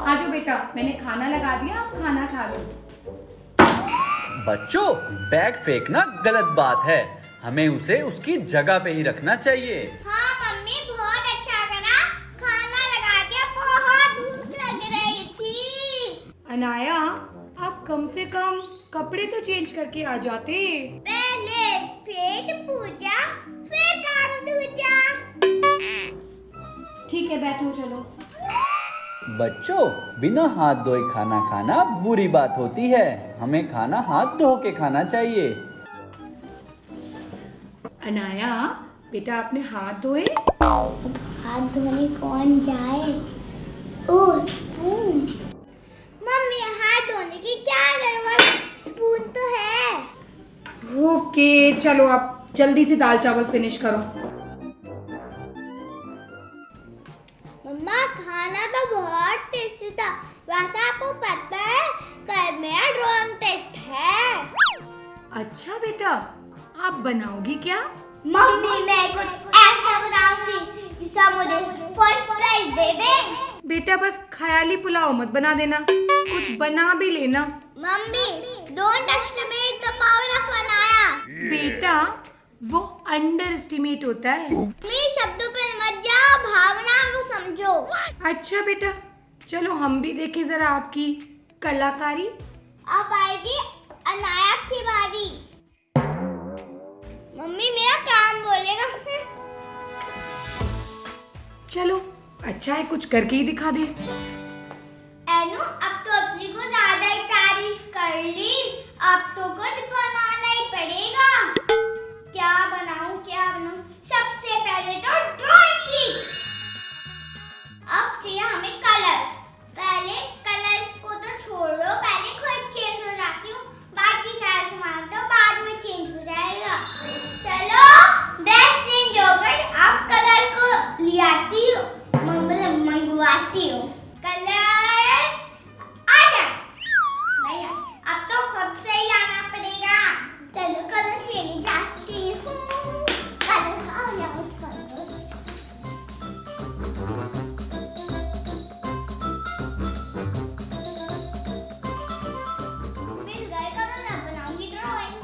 आ जाओ बेटा, मैंने खाना लगा दिया, आप खाना खा लो। बच्चों, बैग फेंकना गलत बात है। हमें उसे उसकी जगह पे ही रखना चाहिए। हाँ मम्मी, बहुत अच्छा करा, खाना लगा दिया, बहुत भूख लग रही थी। अनाया, आप कम से कम कपड़े तो चेंज करके आ जाते। पहले पेट पूजा, फिर काम दूजा। ठीक है, बैठो चलो। बच्चों, बिना हाथ धोए खाना खाना बुरी बात होती है। हमें खाना हाथ धो के खाना चाहिए। अनाया बेटा, आपने हाथ धोए? हाथ धोने कौन जाए? ओह स्पून। मम्मी, हाथ धोने की क्या जरूरत, स्पून तो है। ओके चलो, आप जल्दी से दाल चावल फिनिश करो। मम्मा, खाना तो बहुत टेस्टी था। वैसे आपको पता है कल मेरा ड्राइंग टेस्ट है। अच्छा बेटा, आप बनाओगी क्या? मम्मी, मैं कुछ ऐसा बनाऊंगी जिससे मुझे फर्स्ट प्राइज दे दे। बेटा बस ख्याली पुलाव मत बना देना, कुछ बना भी लेना। Mummy, don't estimate the power of Anaya. बेटा वो अंडर एस्टिमेट होता है। मेरे शब्दों पर मत जाओ, भावना को समझो। अच्छा बेटा, चलो हम भी देखें जरा आपकी कलाकारी। अब आएगी अनाया की बारी। मम्मी, मेरा काम बोलेगा। चलो अच्छा है, कुछ करके ही दिखा दे। एनु, अब तो अपनी को ज्यादा ही तारीफ कर ली, अब तो कुछ बनाना ही पड़ेगा। क्या बनाऊं? सबसे पहले तो ड्राइंग शीट। अब चाहिए हमें कलर्स। पहले कलर्स को तो छोड़ो, पहले खुद चेंज हो जाती हूँ, बाकी सारा सामान तो बाद में चेंज हो जाएगा। चलो ड्रेस चेंज हो गई, अब कलर को ले आती हूँ, मंगवाती हूँ। कलर्स आ जा। नहीं, अब तो खुद से ही लाना पड़ेगा। चलो कलर लेने जाती हूँ। कलर आ गया उसका। मिल गए कलर, अब बनाऊंगी ड्राइंग।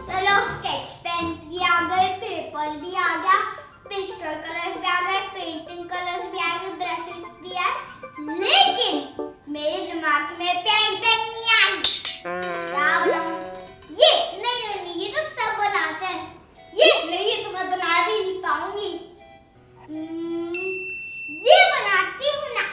चलो स्केच पेन्स भी आ गए, पेपर भी आ गया, पेस्टल कलर्स भी आ गए, पेंटिंग कलर्स भी आ गए, ब्रशेस भी आए, लेकिन मेरे दिमाग में पेंटिंग नहीं आई। क्या बनाऊं? ये नहीं, ये तो सब बनाते हैं। ये नहीं, ये तो मैं बना भी नहीं पाऊंगी। ये बनाती हूँ ना।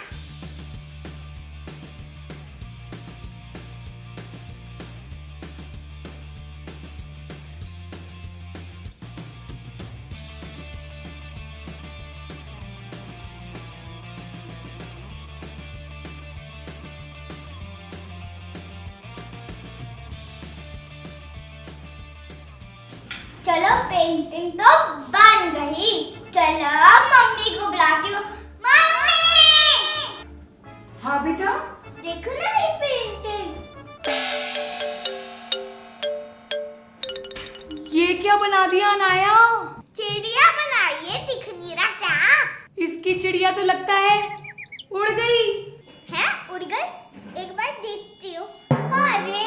चलो पेंटिंग तो बन गई। चलो मम्मी को बुलाती हूँ। मम्मी, हाँ बेटा, देखो ना ये पेंटिंग। ये क्या बना दिया अनाया? चिड़िया बनाई है, दिख नहीं रहा क्या? इसकी चिड़िया तो लगता है उड़ गई। है, उड़ गई? एक बार देखती हूँ। अरे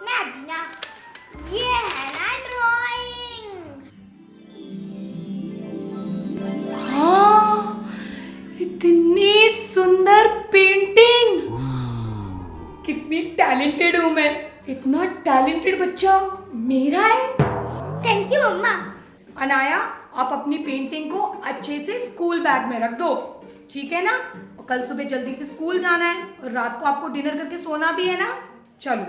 मैं भी ना, ये है ना ड्राइंग। हाँ, इतनी सुंदर पेंटिंग। कितनी टैलेंटेड हूँ मैं, इतना टैलेंटेड बच्चा मेरा है। थैंक यू मम्मा। अनाया, आप अपनी पेंटिंग को अच्छे से स्कूल बैग में रख दो, ठीक है ना? और कल सुबह जल्दी से स्कूल जाना है और रात को आपको डिनर करके सोना भी है ना। चलो।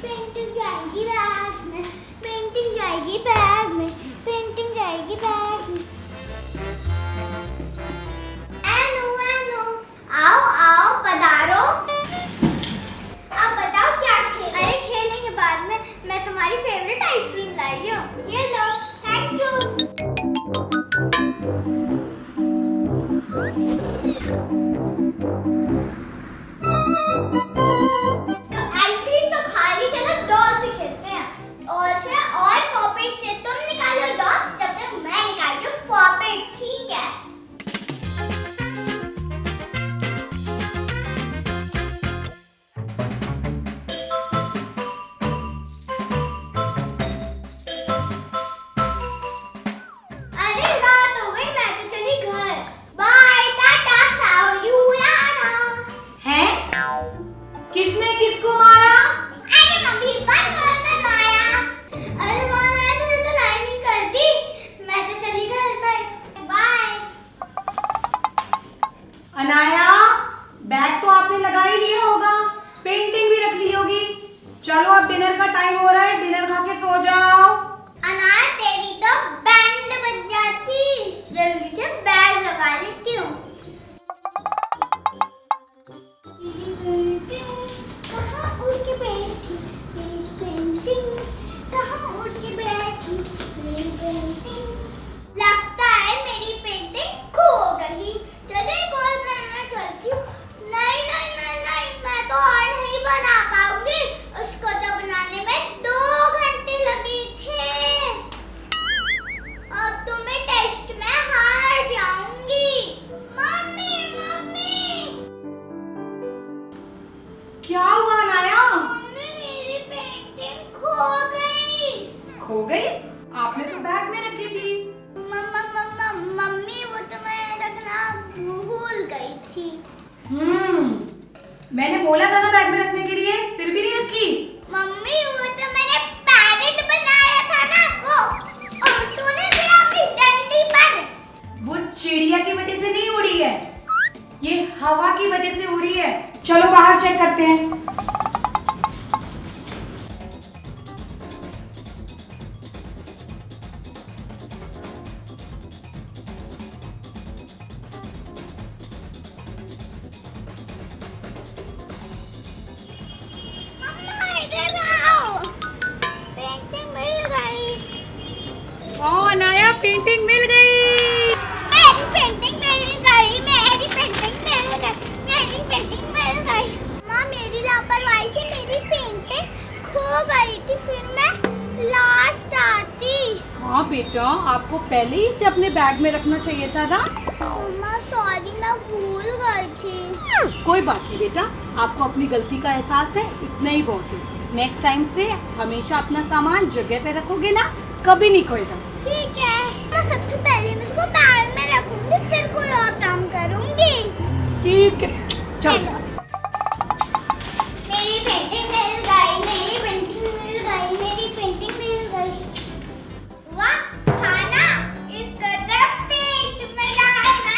पेंटिंग जाएगी बैग में, पेंटिंग जाएगी बैग में, पेंटिंग जाएगी बैग में। एनु, आओ आओ, पधारो। अब बताओ क्या खेल? अरे खेलने के बाद में मैं तुम्हारी फेवरेट आइसक्रीम लाई हूँ, ये लो। Thank you. आइसक्रीम तो खा ली, चलो चलो अब डिनर का टाइम हो रहा है, डिनर खा के सो जाओ। अनाया तेरी तो बैंड बज जाती। जल्दी से बैग लगा लेती हूँ। कहाँ उड़ के बैठी मेरी पेंटिंग, कहाँ उड़ के बैठी मेरी पेंटिंग। लगता है मेरी पेंटिंग खो गई। चले एक और बनाना चलती हूँ। नहीं नहीं नहीं नहीं, मैं तो और नहीं बना पाऊंगी। उसको तो बनाने में 2 घंटे लगे थे। अब तो मैं टेस्ट में हार जाऊंगी। मम्मी मम्मी क्या हुआ अनाया? मम्मी मेरी पेंटिंग खो गई। खो गई? आपने तो बैग में रखी थी। मम्मी वो तो मैं रखना भूल गई थी। मैंने बोला था ना बैग में रखने के लिए, फिर भी नहीं रखी। मम्मी वो तो मैंने पैरेट बनाया था ना, वो और तूने दिया अपनी डंडी पर। वो चिड़िया की वजह से नहीं उड़ी है, ये हवा की वजह से उड़ी है। चलो बाहर चेक करते हैं। मम्मा इधर आओ, पेंटिंग मिल गई। अनाया पेंटिंग मिल गई। मेरी पेंटिंग मिल गई, मेरी पेंटिंग मिल गई, मेरी पेंटिंग मिल गई। माँ मेरी लापरवाही से मेरी पेंटिंग खो गई थी, फिर मैं लास्ट आती। हाँ बेटा, आपको पहले ही इसे अपने बैग में रखना चाहिए था ना। मम्मा सॉरी, मैं भूल गई थी। कोई बात नहीं बेटा, आपको अपनी गलती का एहसास है, इतना ही बहुत है। नेक्स्ट टाइम से हमेशा अपना सामान जगह पे रखोगे ना, कभी नहीं खोएगा। ठीक है, मैं सबसे पहले मैं इसको बैग में रखूंगी, फिर कोई और काम करूंगी। ठीक है, चलो। मेरी पेंटिंग मिल गई, मेरी पेंटिंग मिल गई, मेरी पेंटिंग मिल गई। वाह, खाना इसको तो पेट में डालना।